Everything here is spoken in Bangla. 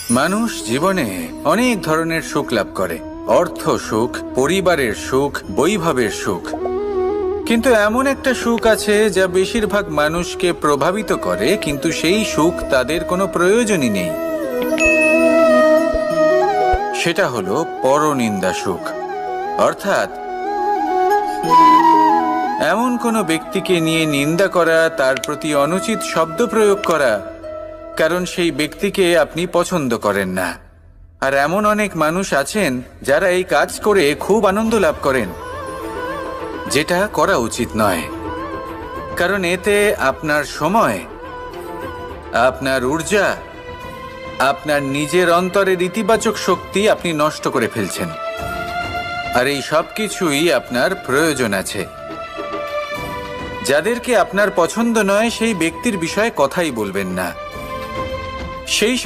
মানুষ জীবনে অনেক ধরনের সুখ লাভ করে। অর্থ সুখ, পরিবারের সুখ, বৈভবের সুখ। কিন্তু এমন একটা সুখ আছে যা বেশিরভাগ মানুষকে প্রভাবিত করে, কিন্তু সেই সুখ তাদের কোনো প্রয়োজনই নেই। সেটা হলো পরনিন্দা সুখ। অর্থাৎ এমন কোনো ব্যক্তিকে নিয়ে নিন্দা করা, তার প্রতি অনুচিত শব্দ প্রয়োগ করা, কারণ সেই ব্যক্তিকে আপনি পছন্দ করেন না। আর এমন অনেক মানুষ আছেন যারা এই কাজ করে খুব আনন্দ লাভ করেন, যেটা করা উচিত নয়। কারণ এতে আপনার সময়, আপনার ঊর্জা, আপনার নিজের অন্তরের ইতিবাচক শক্তি আপনি নষ্ট করে ফেলছেন। আর এই সব কিছুই আপনার প্রয়োজন আছে। যাদেরকে আপনার পছন্দ নয় সেই ব্যক্তির বিষয়ে কথাই বলবেন না। সেই সব